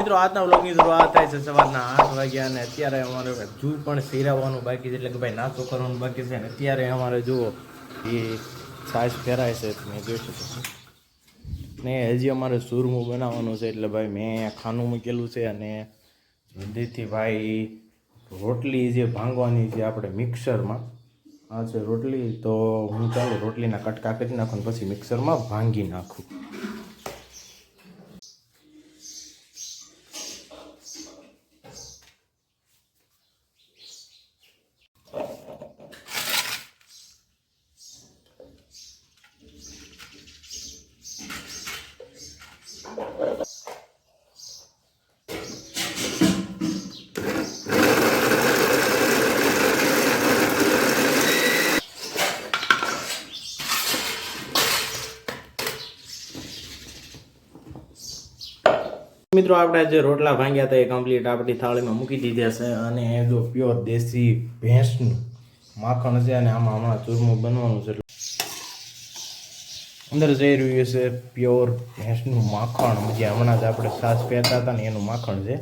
મિત્રો આજના વ્લોગની શરૂઆત થાય છે સવારના 8 વાગ્યા અને અત્યારે અમારે હજુ પણ સિરાવવાનું બાકી છે, એટલે કે ભાઈ નાસ્તો કરવાનું બાકી છે. અને અત્યારે અમારે જુઓ એ છાશ ફેરાય છે, મેં જોઈ શકું ને હજી અમારે સુરમું બનાવવાનું છે. એટલે ભાઈ મેં ખાનું મૂકેલું છે અને જલ્દીથી ભાઈ રોટલી જે ભાંગવાની છે આપણે મિક્સરમાં, આ છે રોટલી. તો હું ચાલો રોટલીના કટકા કરી નાખું પછી મિક્સરમાં ભાંગી નાખું. મિત્રો આપણે જે રોટલા ભાંગ્યા હતા એ કમ્પ્લીટ આપણી થાળીમાં મૂકી દીધા છે. અને એ જો પ્યોર દેશી ભેંસનું માખણ છે અને આમાં હમણાં ચૂરમું બનવાનું છે. અંદર જઈ રહ્યું છે પ્યોર ભેંસનું માખણ, જે હમણાં જ આપણે છાશ પહેરતા હતા ને એનું માખણ છે.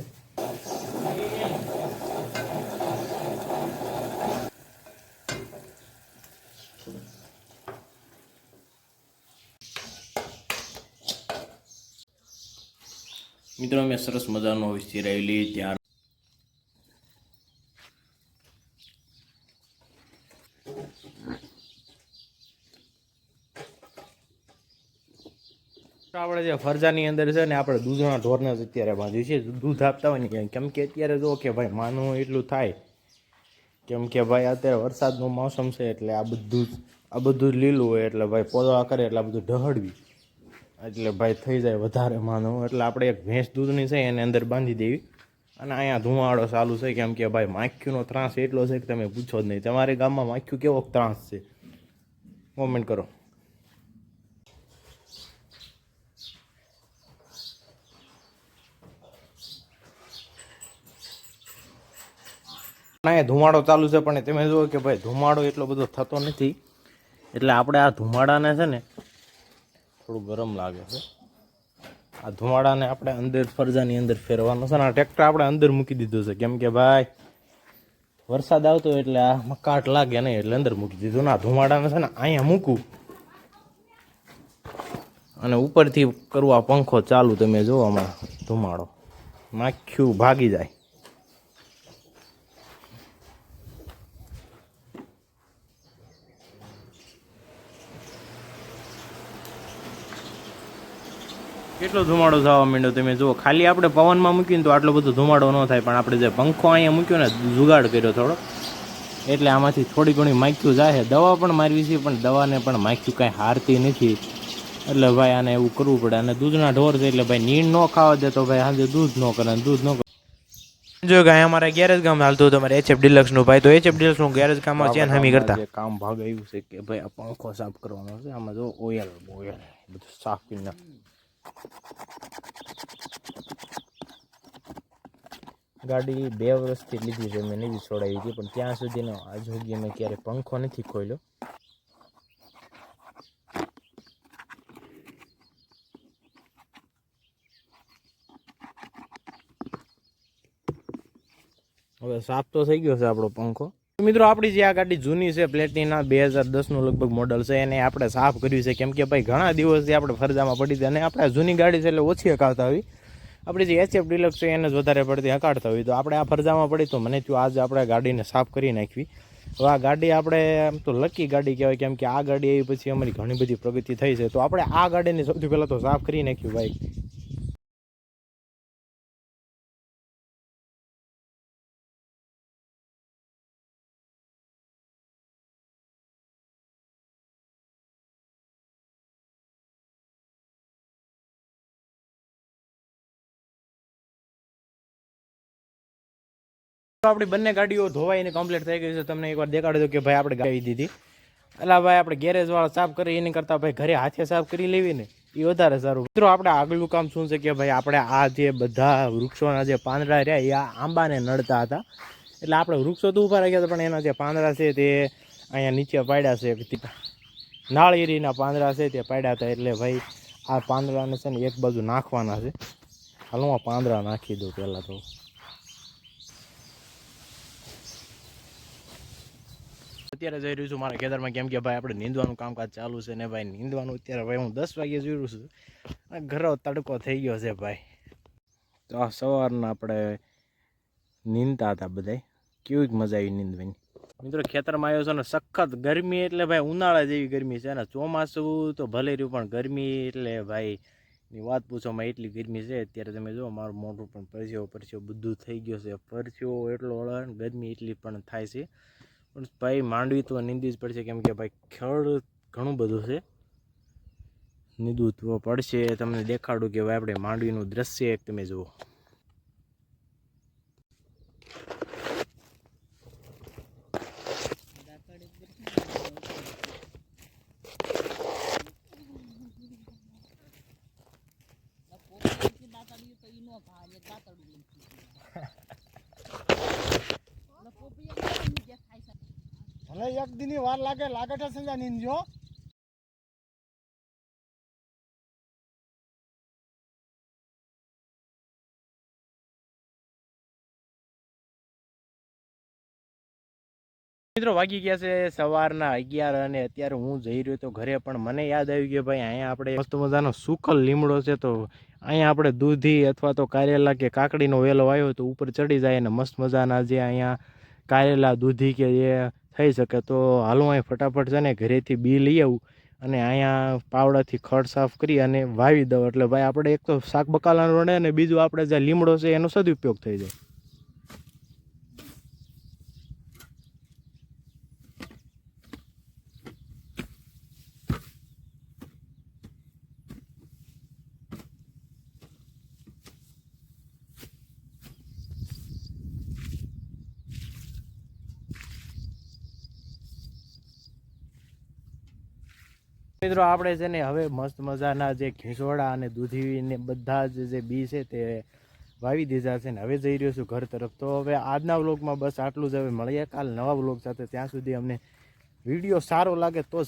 મિત્રો મેં સરસ મજાનો ચીરાયેલી ત્યાર આપણે જે ફરજાની અંદર છે ને આપણે દૂધના ઢોરને જ અત્યારે બાંધ્યું છે. દૂધ આપતા હોય ને કેમ કે અત્યારે જો કે ભાઈ માનું એટલું થાય, કેમ કે ભાઈ અત્યારે વરસાદનું મોસમ છે એટલે આ બધું લીલું હોય એટલે ભાઈ પોદળા કરે એટલે આ બધું ઢહળવી એટલે ભાઈ થઈ જાય વધારે માનું. એટલે આપણે એક ભેંસ દૂધની છે એને અંદર બાંધી દેવી. અને અહીંયા ધુમાડો ચાલુ છે, કેમ કે ભાઈ માખ્યુંનો ત્રાસ એટલો છે કે તમે પૂછો જ નહીં. તમારે ગામમાં માખ્યું કેવો ત્રાસ છે કોમેન્ટ કરો. અહીંયા ધુમાડો ચાલુ છે પણ તમે જુઓ કે ભાઈ ધુમાડો એટલો બધો થતો નથી. એટલે આપણે આ ધુમાડાને છે ને થોડું ગરમ લાગે છે. આ ધુમાડાને આપણે અંદર ફરજાની અંદર ફેરવાનો છે ને આ ટ્રેક્ટર આપણે અંદર મૂકી દીધું છે, કેમ કે ભાઈ વરસાદ આવતો એટલે આ કાટ લાગે નહીં એટલે અંદર મૂકી દીધું. ના ધુમાડાને છે ને અહીંયા મૂકવું અને ઉપરથી કરવું આ પંખો ચાલુ. તમે જુઓ આમાં ધુમાડો માખ્યું ભાગી જાય. કેટલો ધુમાડો થવા માંડ્યો તમે જુઓ. ખાલી આપણે પવનમાં મૂકીને તો આટલો બધો ધુમાડો ન થાય, પણ આપણે જે પંખો અહીંયા મૂક્યો ને જુગાડ કર્યો થોડો એટલે આમાંથી થોડી ઘણી માખ્યું જાય. દવા પણ મારવી છે પણ દવાને પણ માખ્યું કાંઈ હારતી નથી. એટલે ભાઈ આને એવું કરવું પડે. અને દૂધના ઢોર છે એટલે ભાઈ નીણ ન ખાવા દે તો ભાઈ સાંજે દૂધ ન કરે, દૂધ ન કરે. જો ગાય અમારા ગેરેજ કામ હાલતું તમારે HF ડિલક્સનું ભાઈ, તો HF ડિલક્સનું ગેરેજ કામમાં ચેન હમી કરતા કામ ભાગ આવ્યું છે કે ભાઈ આ પંખો સાફ કરવાનો છે. આમાં જો ઓઇલ બધું સાફ કરી નાખ. ગાડી 2 વર્ષથી લીધી છે, મેં નહીં છોડાવી હતી પણ ત્યાં સુધીનો આજ સુધી મેં ક્યારે પંખો નથી ખોલ્યો. હવે સાફ તો થઈ ગયો છે આપણો પંખો. મિત્રો આપણી જે આ ગાડી જૂની છે પ્લેટિના 2010નું લગભગ મોડલ છે, એને આપણે સાફ કર્યું છે, કેમ કે ભાઈ ઘણા દિવસથી આપણે ફરજામાં પડી હતી. અને આપણે જૂની ગાડી છે એટલે ઓછી હકાવતા હોય. આપણી જે HF ડિલક્સ છે એને જ વધારે પડતી હકાડતા હોય. તો આપણે આ ફરજામાં પડી તો મને થયું આજે આપણે ગાડીને સાફ કરી નાખવી. હવે આ ગાડી આપણે આમ તો લકી ગાડી કહેવાય, કેમ કે આ ગાડી આવી પછી અમારી ઘણી બધી પ્રગતિ થઈ છે. તો આપણે આ ગાડીને સૌથી પહેલાં તો સાફ કરી નાખ્યું ભાઈ. આપણી બંને ગાડીઓ ધોવાઈને કમ્પ્લીટ થઈ ગઈ છે. તમને એકવાર દેખાડી દો કે ભાઈ આપણે ગાડી દીધી. એટલે ભાઈ આપણે ગેરેજવાળા સાફ કરી એની કરતાં ભાઈ ઘરે હાથે સાફ કરી લેવી ને એ વધારે સારું. મિત્રો આપણે આગળનું કામ શું છે કે ભાઈ આપણે આ જે બધા વૃક્ષોના જે પાંદડા રહ્યા એ આંબાને નડતા હતા. એટલે આપણે વૃક્ષો તો ઊભા રાખ્યા હતા પણ એના જે પાંદડા છે તે અહીંયા નીચે પાડ્યા છે. નાળિયેરીના પાંદડા છે તે પાડ્યા હતા. એટલે ભાઈ આ પાંદડાને છે ને એક બાજુ નાખવાના છે. હાલો હું પાંદડા નાખી દઉં પહેલાં તો. અત્યારે જઈ રહ્યું છું મારા ખેતરમાં, કેમ કે ભાઈ આપણે નીંદવાનું કામકાજ ચાલુ છે ને ભાઈ નીંદવાનું અત્યારે ભાઈ હું 10 વાગે જોઈ છું અને ઘરો તડકો થઈ ગયો છે ભાઈ. તો આ સવારના આપણે નીંદતા હતા બધાય, કેવી મજા આવી નીંદવાની. મિત્રો ખેતરમાં આવ્યો છે ને સખત ગરમી એટલે ભાઈ ઉનાળા જેવી ગરમી છે ને. ચોમાસું તો ભલે રહ્યું પણ ગરમી એટલે ભાઈ ની વાત પૂછવામાં એટલી ગરમી છે. અત્યારે તમે જો મારું મોઢું પણ પરસ્યો બધું થઈ ગયો છે. પરસ્યો એટલો હળે, ગરમી એટલી પણ થાય છે. પણ ભાઈ માંડવી તો નીંદવી જ પડશે, કેમ કે ભાઈ ખેડ ઘણું બધું છે, નીંદવું તો પડશે. તમને દેખાડું કે ભાઈ આપણે માંડવીનું દ્રશ્ય એક તમે જુઓ. ભલે એક દિની વાર લાગે છે સંજા નીંદજો. મિત્રો વાગી ગયા છે સવારના 11 અને અત્યારે હું જઈ રહ્યો તો ઘરે. પણ મને યાદ આવ્યું કે ભાઈ અહીંયા આપણે મસ્ત મજાનો સુકલ લીમડો છે, તો અહીંયા આપણે દૂધી અથવા તો કારેલા કે કાકડીનો વેલો આવ્યો તો ઉપર ચડી જાય અને મસ્ત મજાના જે અહીંયા કારેલા દૂધી કે જે થઈ શકે. તો હાલો અહીં ફટાફટ છે ને ઘરેથી બી લઈ આવું અને અહીંયા પાવડાથી ખડ સાફ કરી અને વાવી દઉં. એટલે ભાઈ આપણે એક તો શાક બકાલાનો રડે અને બીજું આપણે જે લીમડો છે એનો સદુપયોગ થઈ જાય. મિત્રો આપણે છે ને હવે મસ્ત મજાના જે ઘીસોડા અને દૂધી ને બધા જ જે બી છે તે વાવી દીધા છે ને હવે જઈ રહ્યો છું ઘર તરફ. તો હવે આજના વ્લોગમાં બસ આટલું જ. હવે મળીએ કાલ નવા વ્લોગ સાથે. ત્યાં સુધી અમને વિડીયો સારો લાગે તો